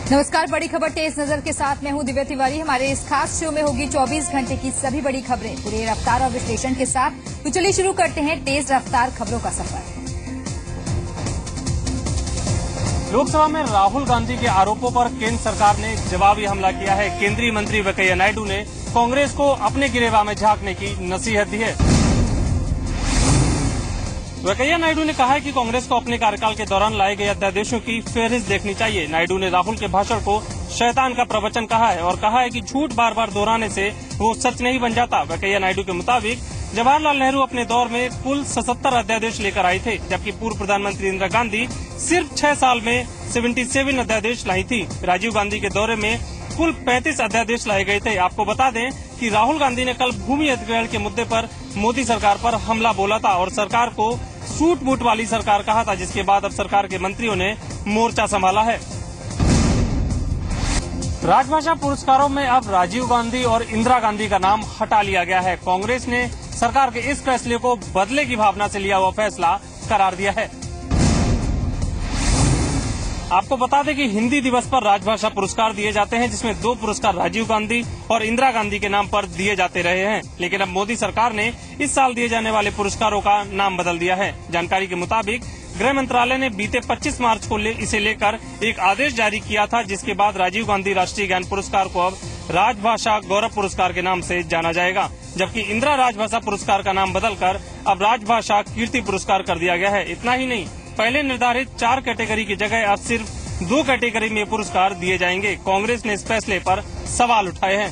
नमस्कार, बड़ी खबर तेज नजर के साथ मैं हूं दिव्या तिवारी। हमारे इस खास शो में होगी 24 घंटे की सभी बड़ी खबरें पूरी रफ्तार और विश्लेषण के साथ। तो चलिए शुरू करते हैं तेज रफ्तार खबरों का सफर। लोकसभा में राहुल गांधी के आरोपों पर केंद्र सरकार ने जवाबी हमला किया है। केंद्रीय मंत्री वेंकैया नायडू ने कांग्रेस को अपने गिरेबान में झांकने की नसीहत दी है। वेंकैया नायडू ने कहा है कि कांग्रेस को अपने कार्यकाल के दौरान लाए गए अध्यादेशों की फेहरिस्त देखनी चाहिए। नायडू ने राहुल के भाषण को शैतान का प्रवचन कहा है और कहा है कि झूठ बार बार दोहराने से वो सच नहीं बन जाता। वेंकैया नायडू के मुताबिक जवाहरलाल नेहरू अपने दौर में कुल 77 अध्यादेश लेकर आई थे, जबकि पूर्व प्रधानमंत्री इंदिरा गांधी सिर्फ 6 साल में 77 अध्यादेश लाई थी। राजीव गांधी के दौरे में कुल 35 अध्यादेश लाए गए थे। आपको बता दें कि राहुल गांधी ने कल भूमि अधिग्रहण के मुद्दे पर मोदी सरकार पर हमला बोला था और सरकार को सूट बूट वाली सरकार कहा था, जिसके बाद अब सरकार के मंत्रियों ने मोर्चा संभाला है। राजभाषा पुरस्कारों में अब राजीव गांधी और इंदिरा गांधी का नाम हटा लिया गया है। कांग्रेस ने सरकार के इस फैसले को बदले की भावना से लिया हुआ फैसला करार दिया है। आपको बता दें कि हिंदी दिवस पर राजभाषा पुरस्कार दिए जाते हैं, जिसमें 2 पुरस्कार राजीव गांधी और इंदिरा गांधी के नाम पर दिए जाते रहे हैं। लेकिन अब मोदी सरकार ने इस साल दिए जाने वाले पुरस्कारों का नाम बदल दिया है। जानकारी के मुताबिक गृह मंत्रालय ने बीते 25 मार्च को इसे लेकर एक आदेश जारी किया था, जिसके बाद राजीव गांधी राष्ट्रीय ज्ञान पुरस्कार को अब राजभाषा गौरव पुरस्कार के नाम से जाना जाएगा, जबकि इंदिरा राजभाषा पुरस्कार का नाम बदलकर अब राजभाषा कीर्ति पुरस्कार कर दिया गया है। इतना ही नहीं, पहले निर्धारित 4 कैटेगरी की जगह अब सिर्फ 2 कैटेगरी में पुरस्कार दिए जाएंगे। कांग्रेस ने इस फैसले पर सवाल उठाए हैं।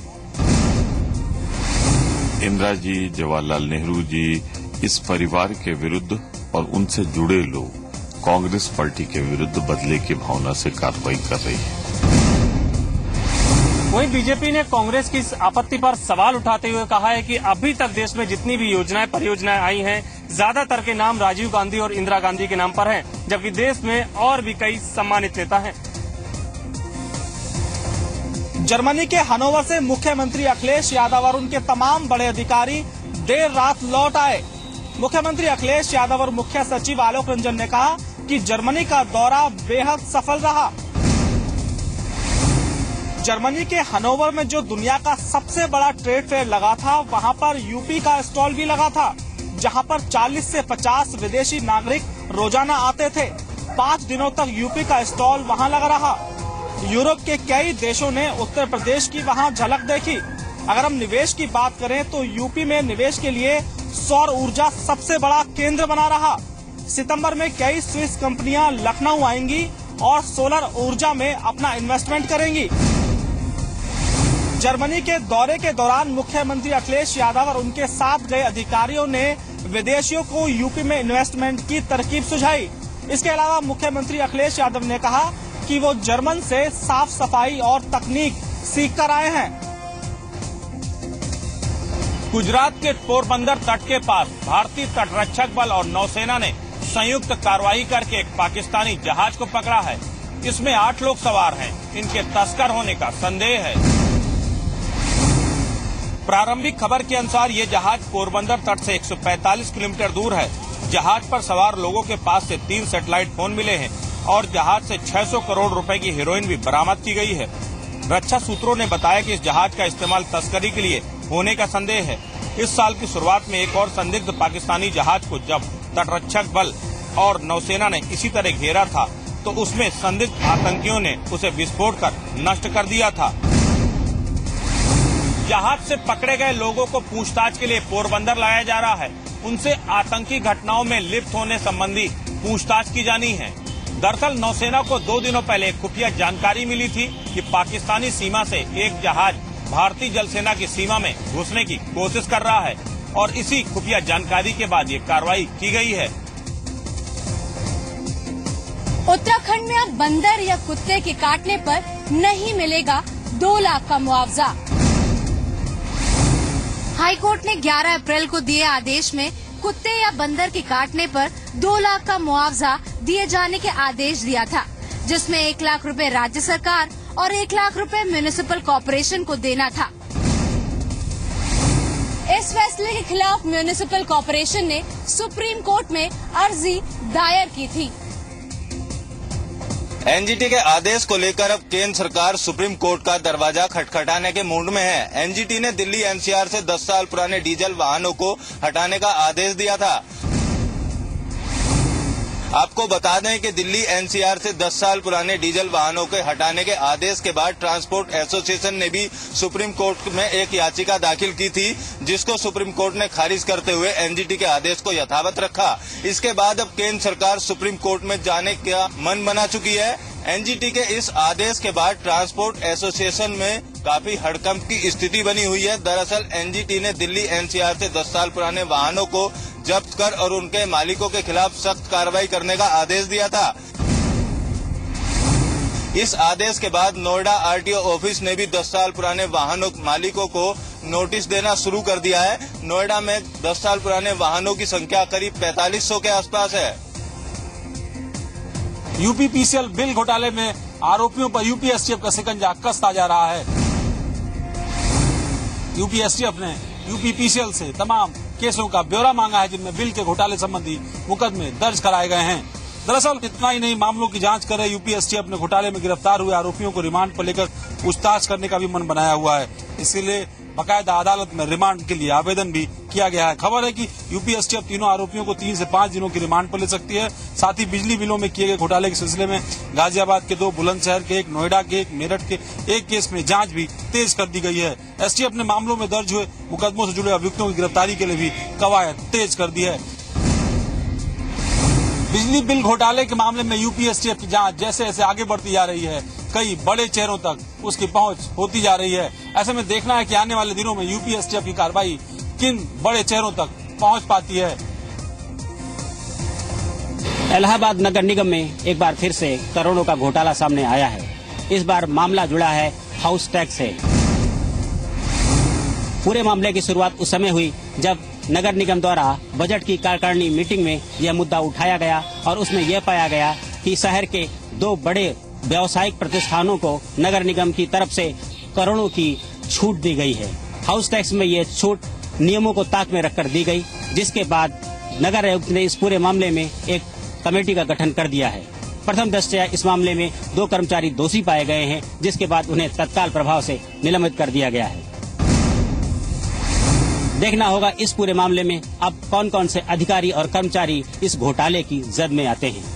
इंदिरा जी, जवाहरलाल नेहरू जी, इस परिवार के विरुद्ध और उनसे जुड़े लोग कांग्रेस पार्टी के विरुद्ध बदले की भावना से कार्रवाई कर रही है। वहीं बीजेपी ने कांग्रेस की इस आपत्ति पर सवाल उठाते हुए कहा है कि अभी तक देश में जितनी भी परियोजनाएं आई हैं, ज्यादातर के नाम राजीव गांधी और इंदिरा गांधी के नाम पर हैं, जबकि देश में और भी कई सम्मानित नेता हैं। जर्मनी के हनोवर से मुख्यमंत्री अखिलेश यादव और उनके तमाम बड़े अधिकारी देर रात लौट आए। मुख्यमंत्री अखिलेश यादव और मुख्य सचिव आलोक रंजन ने कहा कि जर्मनी का दौरा बेहद सफल रहा। जर्मनी के हनोवर में जो दुनिया का सबसे बड़ा ट्रेड फेयर लगा था, वहां पर यूपी का स्टॉल भी लगा था, जहां पर 40 से 50 विदेशी नागरिक रोजाना आते थे। 5 दिनों तक यूपी का स्टॉल वहां लगा रहा। यूरोप के कई देशों ने उत्तर प्रदेश की वहां झलक देखी। अगर हम निवेश की बात करें तो यूपी में निवेश के लिए सौर ऊर्जा सबसे बड़ा केंद्र बना रहा। सितंबर में कई स्विस कंपनियां लखनऊ आएंगी और सोलर ऊर्जा में अपना इन्वेस्टमेंट करेंगी। जर्मनी के दौरे के दौरान मुख्यमंत्री अखिलेश यादव और उनके साथ गए अधिकारियों ने विदेशियों को यूपी में इन्वेस्टमेंट की तरकीब सुझाई। इसके अलावा मुख्यमंत्री अखिलेश यादव ने कहा कि वो जर्मन से साफ सफाई और तकनीक सीख कर आए हैं। गुजरात के पोरबंदर तट के पास भारतीय तटरक्षक बल और नौसेना ने संयुक्त कार्रवाई करके एक पाकिस्तानी जहाज को पकड़ा है। इसमें 8 लोग सवार हैं। इनके तस्कर होने का संदेह है। प्रारंभिक खबर के अनुसार ये जहाज पोरबंदर तट से 145 किलोमीटर दूर है। जहाज पर सवार लोगों के पास से 3 सैटेलाइट फोन मिले हैं और जहाज से 600 करोड़ रुपए की हेरोइन भी बरामद की गई है। रक्षा सूत्रों ने बताया कि इस जहाज का इस्तेमाल तस्करी के लिए होने का संदेह है। इस साल की शुरुआत में एक और संदिग्ध पाकिस्तानी जहाज को जब तटरक्षक बल और नौसेना ने इसी तरह घेरा था, तो उसमें संदिग्ध आतंकियों ने उसे विस्फोट कर नष्ट कर दिया था। जहाज से पकड़े गए लोगों को पूछताछ के लिए पोरबंदर लाया जा रहा है। उनसे आतंकी घटनाओं में लिप्त होने संबंधी पूछताछ की जानी है। दरअसल नौसेना को 2 दिनों पहले खुफिया जानकारी मिली थी कि पाकिस्तानी सीमा से एक जहाज भारतीय जल सेना की सीमा में घुसने की कोशिश कर रहा है और इसी खुफिया जानकारी के बाद ये कार्रवाई की गई है। उत्तराखंड में अब बंदर या कुत्ते के काटने पर नहीं मिलेगा 2 लाख का मुआवजा। हाईकोर्ट ने 11 अप्रैल को दिए आदेश में कुत्ते या बंदर के काटने पर 2 लाख का मुआवजा दिए जाने के आदेश दिया था, जिसमें 1 लाख रुपए राज्य सरकार और 1 लाख रुपए म्युनिसिपल कॉर्पोरेशन को देना था। इस फैसले के खिलाफ म्युनिसिपल कॉर्पोरेशन ने सुप्रीम कोर्ट में अर्जी दायर की थी। एनजीटी के आदेश को लेकर अब केंद्र सरकार सुप्रीम कोर्ट का दरवाजा खटखटाने के मूड में है। एनजीटी ने दिल्ली एनसीआर से 10 साल पुराने डीजल वाहनों को हटाने का आदेश दिया था। आपको बता दें कि दिल्ली एनसीआर से 10 साल पुराने डीजल वाहनों के हटाने के आदेश के बाद ट्रांसपोर्ट एसोसिएशन ने भी सुप्रीम कोर्ट में एक याचिका दाखिल की थी, जिसको सुप्रीम कोर्ट ने खारिज करते हुए एनजीटी के आदेश को यथावत रखा। इसके बाद अब केंद्र सरकार सुप्रीम कोर्ट में जाने का मन बना चुकी है। एनजीटी के इस आदेश के बाद ट्रांसपोर्ट एसोसिएशन में काफी हड़कंप की स्थिति बनी हुई है। दरअसल एनजीटी ने दिल्ली एनसीआर से 10 साल पुराने वाहनों को जब्त कर और उनके मालिकों के खिलाफ सख्त कार्रवाई करने का आदेश दिया था। इस आदेश के बाद नोएडा आरटीओ ऑफिस ने भी 10 साल पुराने वाहनों मालिकों को नोटिस देना शुरू कर दिया है। नोएडा में 10 साल पुराने वाहनों की संख्या करीब 4500 के आसपास है। यूपीपीसीएल बिल घोटाले में आरोपियों पर यूपीएसटीएफ का शिकंजा कसता जा रहा है। यूपीएसटीएफ ने यूपीपीसीएल से तमाम केसों का ब्यौरा मांगा है, जिनमें बिल के घोटाले संबंधी मुकदमे दर्ज कराए गए हैं। दरअसल इतना ही नहीं, मामलों की जांच कर रहे यूपीएसटीएफ ने घोटाले में गिरफ्तार हुए आरोपियों को रिमांड पर लेकर पूछताछ करने का भी मन बनाया हुआ है। इसीलिए बाकायदा अदालत में रिमांड के लिए आवेदन भी किया गया है। खबर है कि यूपीएसटीएफ तीनों आरोपियों को 3 से 5 दिनों की रिमांड पर ले सकती है। साथ ही बिजली बिलों में किए गए घोटाले के सिलसिले में गाजियाबाद के 2, बुलंदशहर के 1, नोएडा के 1, मेरठ के 1 केस में जांच भी तेज कर दी गई है। एसटीएफ ने मामलों में दर्ज हुए मुकदमों से जुड़े अभियुक्तों की गिरफ्तारी के लिए भी कवायद तेज कर दी है। बिजली बिल घोटाले के मामले में यूपीएसटीएफ की जांच जैसे जैसे आगे बढ़ती जा रही है, कई बड़े चेहरों तक उसकी पहुंच होती जा रही है। ऐसे में देखना है कि आने वाले दिनों में यूपीएसटीएफ की कार्रवाई किन बड़े चेहरों तक पहुंच पाती है। इलाहाबाद नगर निगम में एक बार फिर से करोड़ों का घोटाला सामने आया है। इस बार मामला जुड़ा है हाउस टैक्स से। पूरे मामले की शुरुआत उस समय हुई जब नगर निगम द्वारा बजट की कार्यकारिणी मीटिंग में यह मुद्दा उठाया गया और उसमें यह पाया गया कि शहर के 2 बड़े व्यावसायिक प्रतिष्ठानों को नगर निगम की तरफ से करोड़ों की छूट दी गई है। हाउस टैक्स में ये छूट नियमों को ताक में रखकर दी गई, जिसके बाद नगर आयुक्त ने इस पूरे मामले में एक कमेटी का गठन कर दिया है। प्रथम दृष्टया इस मामले में 2 कर्मचारी दोषी पाए गए हैं, जिसके बाद उन्हें तत्काल प्रभाव से निलंबित कर दिया गया है। देखना होगा इस पूरे मामले में अब कौन कौन से अधिकारी और कर्मचारी इस घोटाले की जद में आते हैं।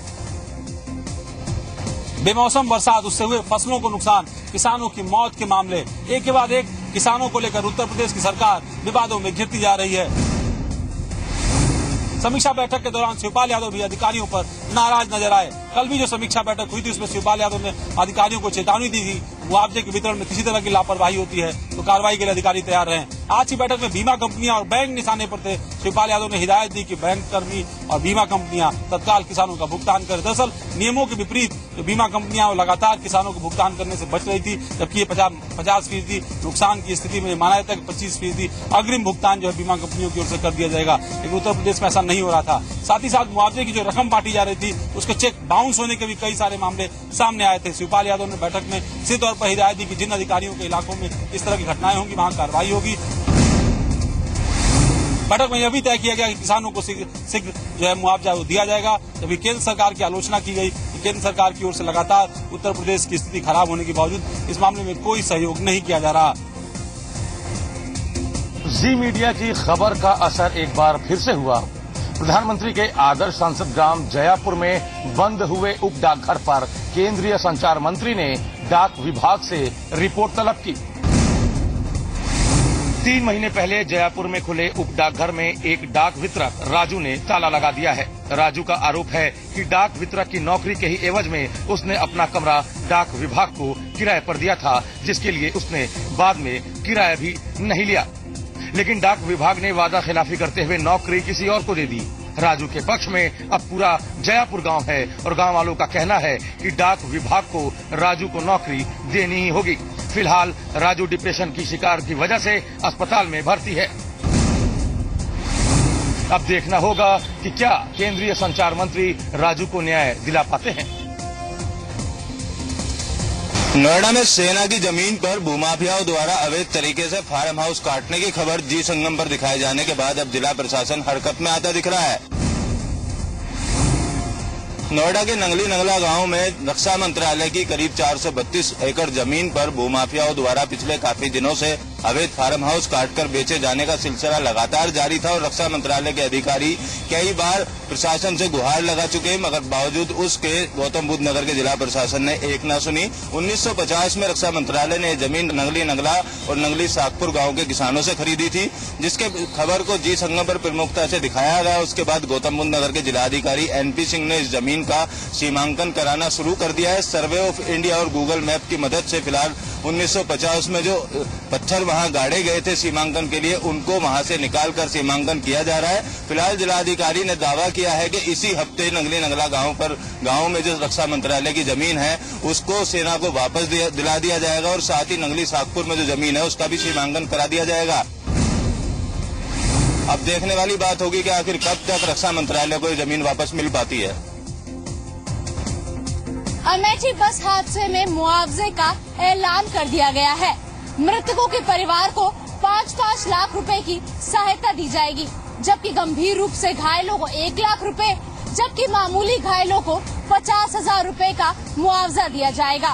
बेमौसम बरसात, उससे हुए फसलों को नुकसान, किसानों की मौत के मामले, एक के बाद एक किसानों को लेकर उत्तर प्रदेश की सरकार विवादों में घिरती जा रही है। समीक्षा बैठक के दौरान शिवपाल यादव भी अधिकारियों पर नाराज नजर आए। कल भी जो समीक्षा बैठक हुई थी उसमें शिवपाल यादव ने अधिकारियों को चेतावनी दी थी, मुआवजे के वितरण में किसी तरह की लापरवाही होती है तो कार्रवाई के लिए अधिकारी तैयार रहें। आज की बैठक में बीमा कंपनियां और बैंक निशाने पर थे। शिवपाल यादव ने हिदायत दी कि बैंक कर्मी और बीमा कंपनियां तत्काल किसानों का भुगतान करें। दरअसल नियमों के विपरीत बीमा कंपनियां लगातार किसानों को भुगतान करने से बच रही थी, जबकि ये 50% नुकसान की स्थिति में माना जाता है कि 25% अग्रिम भुगतान जो है बीमा कंपनियों की ओर से कर दिया जाएगा, लेकिन उत्तर प्रदेश में ऐसा नहीं हो रहा था। साथ ही साथ मुआवजे की जो रकम बांटी जा रही थी उसके चेक बाउंस होने के भी कई सारे मामले सामने आए थे। शिवपाल यादव ने बैठक में सीधे तौर पर हिदायत दी कि जिन अधिकारियों के इलाकों में इस तरह की घटनाएं होंगी वहां कार्रवाई होगी। बैठक में यह भी तय किया गया कि किसानों को शीघ्र जो है मुआवजा दिया जाएगा। जबकि केंद्र सरकार की आलोचना की गई कि केंद्र सरकार की ओर से लगातार उत्तर प्रदेश की स्थिति खराब होने के बावजूद इस मामले में कोई सहयोग नहीं किया जा रहा। जी मीडिया की खबर का असर एक बार फिर से हुआ। प्रधानमंत्री के आदर्श संसद ग्राम जयापुर में बंद हुए उप डाकघर पर केंद्रीय संचार मंत्री ने डाक विभाग से रिपोर्ट तलब की। 3 महीने पहले जयपुर में खुले उप डाकघर में एक डाक वितरक राजू ने ताला लगा दिया है। राजू का आरोप है कि डाक वितरक की नौकरी के ही एवज में उसने अपना कमरा डाक विभाग को किराए पर दिया था, जिसके लिए उसने बाद में किराया भी नहीं लिया। लेकिन डाक विभाग ने वादा खिलाफी करते हुए नौकरी किसी और को दे दी। राजू के पक्ष में अब पूरा जयापुर गांव है और गांव वालों का कहना है कि डाक विभाग को राजू को नौकरी देनी ही होगी। फिलहाल राजू डिप्रेशन की शिकार की वजह से अस्पताल में भर्ती है। अब देखना होगा कि क्या केंद्रीय संचार मंत्री राजू को न्याय दिला पाते हैं। नोएडा में सेना की जमीन पर भूमाफियाओं द्वारा अवैध तरीके से फार्म हाउस काटने की खबर जी संगम पर दिखाए जाने के बाद अब जिला प्रशासन हरकत में आता दिख रहा है। नोएडा के नंगली नंगला गांव में रक्षा मंत्रालय की करीब 432 एकड़ जमीन पर भूमाफियाओं द्वारा पिछले काफी दिनों से अवैध फार्म हाउस काटकर बेचे जाने का सिलसिला लगातार जारी था और रक्षा मंत्रालय के अधिकारी कई बार प्रशासन से गुहार लगा चुके, मगर बावजूद उसके गौतम बुद्ध नगर के जिला प्रशासन ने एक न सुनी। 1950 में रक्षा मंत्रालय ने जमीन नंगली नंगला और नंगली साकपुर गाँव के किसानों से खरीदी थी, जिसके खबर को जी संगम पर प्रमुखता से दिखाया गया। उसके बाद गौतम बुद्ध नगर के जिलाधिकारी NP सिंह ने इस जमीन का सीमांकन कराना शुरू कर दिया है। सर्वे ऑफ इंडिया और गूगल मैप की मदद से फिलहाल 1950 में जो पत्थर वहां गाड़े गए थे सीमांकन के लिए, उनको वहां से निकालकर सीमांकन किया जा रहा है। फिलहाल जिलाधिकारी ने दावा किया है कि इसी हफ्ते नंगली नंगला गांव में जो रक्षा मंत्रालय की जमीन है उसको सेना को वापस दिला दिया जाएगा और साथ ही नंगली साकपुर में जो जमीन है उसका भी सीमांकन करा दिया जाएगा। अब देखने वाली बात होगी कि आखिर कब तक रक्षा मंत्रालय को ये जमीन वापस मिल पाती है। अमेठी बस हादसे में मुआवजे का ऐलान कर दिया गया है। मृतकों के परिवार को 5-5 लाख रुपए की सहायता दी जाएगी, जबकि गंभीर रूप से घायलों को 1 लाख रुपए, जबकि मामूली घायलों को 50,000 रुपए का मुआवजा दिया जाएगा।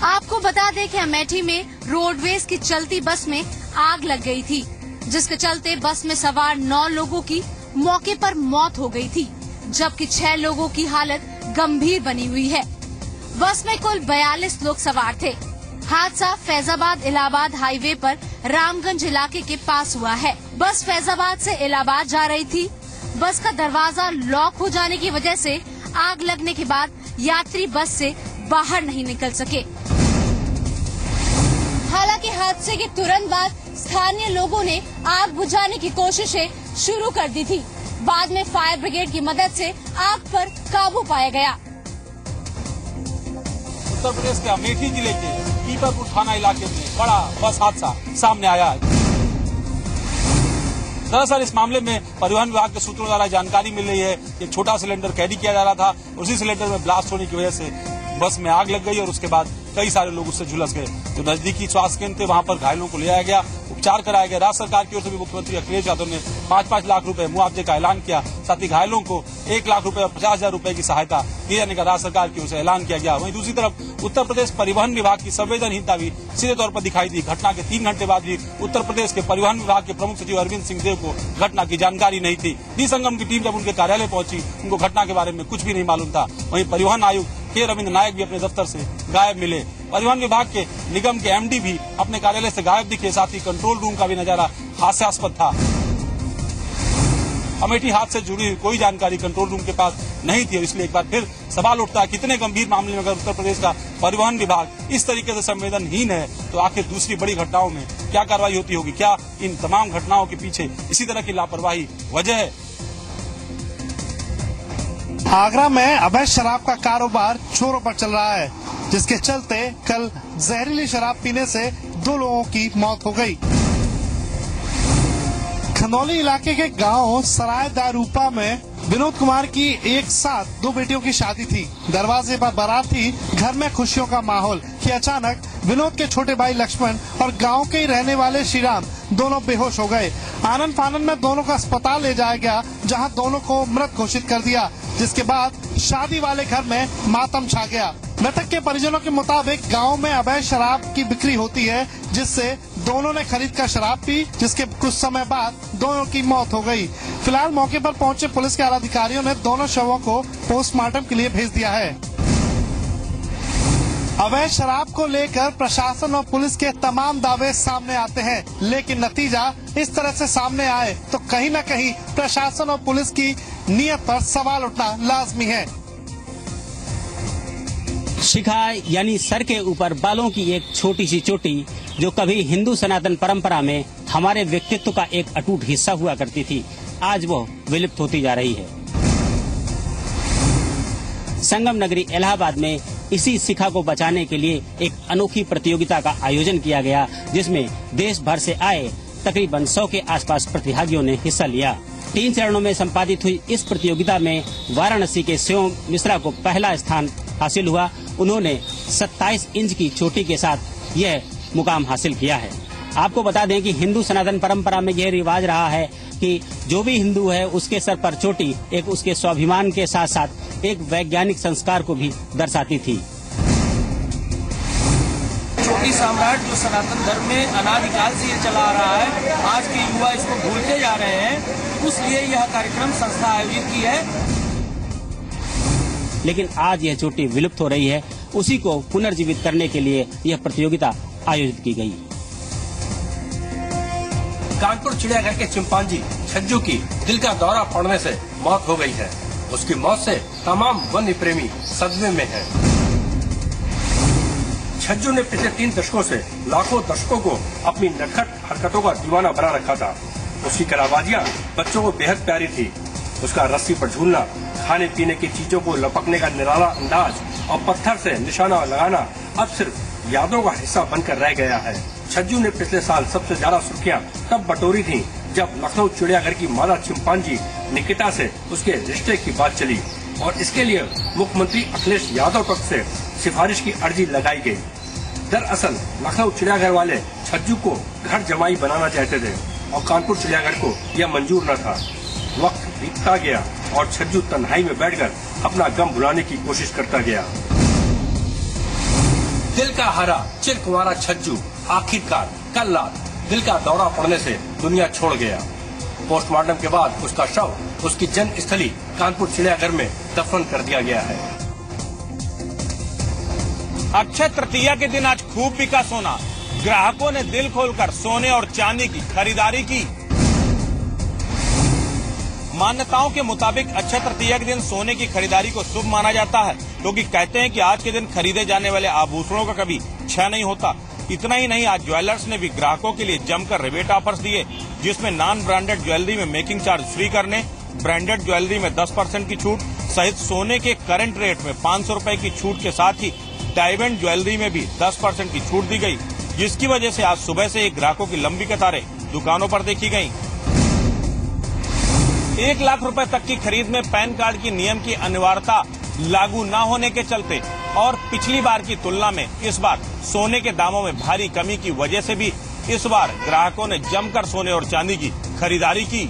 आपको बता दें कि अमेठी में रोडवेज की चलती बस में आग लग गई थी, जिसके चलते बस में सवार 9 लोगों की मौके पर मौत हो गई थी, जबकि 6 लोगों की हालत गंभीर बनी हुई है। बस में कुल 42 लोग सवार थे। हादसा फैजाबाद इलाहाबाद हाईवे पर रामगंज इलाके के पास हुआ है। बस फैजाबाद से इलाहाबाद जा रही थी। बस का दरवाजा लॉक हो जाने की वजह से आग लगने के बाद यात्री बस से बाहर नहीं निकल सके। हालांकि हादसे के तुरंत बाद स्थानीय लोगों ने आग बुझाने की कोशिशें शुरू कर दी थी। बाद में फायर ब्रिगेड की मदद से आग पर काबू पाया गया। उत्तर प्रदेश के अमेठी जिले के पीपरपुर थाना इलाके में बड़ा बस हादसा सामने आया है। दरअसल इस मामले में परिवहन विभाग के सूत्रों द्वारा जानकारी मिल रही है कि छोटा सिलेंडर कैरी किया जा रहा था। उसी सिलेंडर में ब्लास्ट होने की वजह से बस में आग लग गई और उसके बाद कई सारे लोग उससे झुलस गए। जो नजदीकी स्वास्थ्य केंद्र थे वहां पर घायलों को ले आया गया, उपचार कराया गया। राज्य सरकार की ओर से भी मुख्यमंत्री अखिलेश यादव ने 5-5 लाख रुपए मुआवजे का ऐलान किया। साथ ही घायलों को 1 लाख रुपए और 50,000 रुपए की सहायता दिए जाने का राज्य सरकार की ओर से ऐलान किया गया। वहीं दूसरी तरफ उत्तर प्रदेश परिवहन विभाग की संवेदनहीनता भी सीधे तौर पर दिखाई दी। घटना के 3 घंटे बाद भी उत्तर प्रदेश के परिवहन विभाग के प्रमुख सचिव अरविंद सिंह देव को घटना की जानकारी नहीं थी। डी संगम की टीम जब उनके कार्यालय पहुंची, उनको घटना के बारे में कुछ भी नहीं मालूम था। वहीं परिवहन आयुक्त के रविंद्र नायक भी अपने दफ्तर से गायब मिले। परिवहन विभाग के निगम के MD भी अपने कार्यालय से गायब दिखे। साथ ही कंट्रोल रूम का भी नजारा हास्यास्पद था। अमेठी हादसे से जुड़ी कोई जानकारी कंट्रोल रूम के पास नहीं थी। इसलिए एक बार फिर सवाल उठता है, कितने गंभीर मामले में अगर उत्तर प्रदेश का परिवहन विभाग इस तरीके से संवेदनहीन है, तो आखिर दूसरी बड़ी घटनाओं में क्या कार्रवाई होती होगी? क्या इन तमाम घटनाओं के पीछे इसी तरह की लापरवाही वजह है? आगरा में अवैध शराब का कारोबार जोरों पर चल रहा है, जिसके चलते कल जहरीली शराब पीने से 2 लोगों की मौत हो गई। खंदौली इलाके के गांव सराय दारूपा में विनोद कुमार की एक साथ 2 बेटियों की शादी थी। दरवाजे पर बारात थी, घर में खुशियों का माहौल कि अचानक विनोद के छोटे भाई लक्ष्मण और गांव के ही रहने वाले श्रीराम दोनों बेहोश हो गए। आनन फानन में दोनों को अस्पताल ले जाया गया, जहां दोनों को मृत घोषित कर दिया, जिसके बाद शादी वाले घर में मातम छा गया। मृतक के परिजनों के मुताबिक गांव में अवैध शराब की बिक्री होती है, जिससे दोनों ने खरीद कर शराब पी, जिसके कुछ समय बाद दोनों की मौत हो गई। फिलहाल मौके पर पहुंचे पुलिस के आला अधिकारियों ने दोनों शवों को पोस्टमार्टम के लिए भेज दिया है। अवैध शराब को लेकर प्रशासन और पुलिस के तमाम दावे सामने आते हैं, लेकिन नतीजा इस तरह से सामने आए तो कहीं न कहीं प्रशासन और पुलिस की नीयत पर सवाल उठना लाजमी है। शिखा यानी सर के ऊपर बालों की एक छोटी सी चोटी, जो कभी हिंदू सनातन परंपरा में हमारे व्यक्तित्व का एक अटूट हिस्सा हुआ करती थी, आज वो विलुप्त होती जा रही है। संगम नगरी इलाहाबाद में इसी शिखा को बचाने के लिए एक अनोखी प्रतियोगिता का आयोजन किया गया, जिसमें देश भर से आए तकरीबन 100 के आसपास प्रतिभागियों ने हिस्सा लिया। 3 चरणों में संपादित हुई इस प्रतियोगिता में वाराणसी के शिवम मिश्रा को पहला स्थान हासिल हुआ। उन्होंने 27 इंच की चोटी के साथ यह मुकाम हासिल किया है। आपको बता दें कि हिंदू सनातन परंपरा में यह रिवाज रहा है कि जो भी हिंदू है उसके सर पर चोटी एक उसके स्वाभिमान के साथ साथ एक वैज्ञानिक संस्कार को भी दर्शाती थी। चोटी साम्राट जो सनातन धर्म में अनादिकाल से ये चला आ रहा है, आज के युवा इसको भूलते जा रहे हैं, उसलिए यह कार्यक्रम संस्था आयोजित की है। लेकिन आज यह चोटी विलुप्त हो रही है, उसी को पुनर्जीवित करने के लिए यह प्रतियोगिता आयोजित की गई। कानपुर चिड़ियाघर के चिंपांजी छज्जू की दिल का दौरा पड़ने से मौत हो गई है। उसकी मौत से तमाम वन्य प्रेमी सदमे में हैं। छज्जू ने पिछले 3 दशकों से लाखों दर्शकों को अपनी नटखट हरकतों का दीवाना बना रखा था। उसकी कराबाजियां बच्चों को बेहद प्यारी थी। उसका रस्सी पर झूलना, खाने पीने की चीजों को लपकने का निराला अंदाज और पत्थर से निशाना लगाना अब सिर्फ यादों का हिस्सा बनकर रह गया है। छज्जू ने पिछले साल सबसे ज्यादा सुर्खियां तब बटोरी थी जब लखनऊ चिड़ियाघर की मादा चिंपांजी निकिता से उसके रिश्ते की बात चली और इसके लिए मुख्यमंत्री अखिलेश यादव तक से सिफारिश की अर्जी लगाई गई। दरअसल लखनऊ चिड़ियाघर वाले छज्जू को घर जमाई बनाना चाहते थे और कानपुर चिड़ियाघर को यह मंजूर न था। वक्त बीतता गया और छज्जू तन्हाई में बैठकर अपना गम भुलाने की कोशिश करता गया। दिल का हरा चिरकुंवारा छज्जू आखिरकार कल रात दिल का दौरा पड़ने से दुनिया छोड़ गया। पोस्टमार्टम के बाद उसका शव उसकी जन्म स्थली कानपुर चिड़ियाघर में दफन कर दिया गया है। अक्षय तृतीया के दिन आज खूब बिका सोना। ग्राहकों ने दिल खोलकर सोने और चांदी की खरीदारी की। मान्यताओं के मुताबिक अक्षय तृतीया के दिन सोने की खरीदारी को शुभ माना जाता है, क्योंकि कहते हैं कि आज के दिन खरीदे जाने वाले आभूषणों का कभी क्षय नहीं होता। इतना ही नहीं, आज ज्वेलर्स ने भी ग्राहकों के लिए जमकर रिबेट ऑफर्स दिए, जिसमें नॉन ब्रांडेड ज्वेलरी में मेकिंग चार्ज फ्री करने, ब्रांडेड ज्वेलरी में 10% की छूट सहित सोने के करंट रेट में 500 रुपए की छूट के साथ ही डायमंड ज्वेलरी में भी 10% की छूट दी गई, जिसकी वजह से आज सुबह से ग्राहकों की लंबी कतारें दुकानों पर देखी गयी। 1 लाख रुपए तक की खरीद में पैन कार्ड की नियम की अनिवार्यता लागू न होने के चलते और पिछली बार की तुलना में इस बार सोने के दामों में भारी कमी की वजह से भी इस बार ग्राहकों ने जमकर सोने और चांदी की खरीदारी की।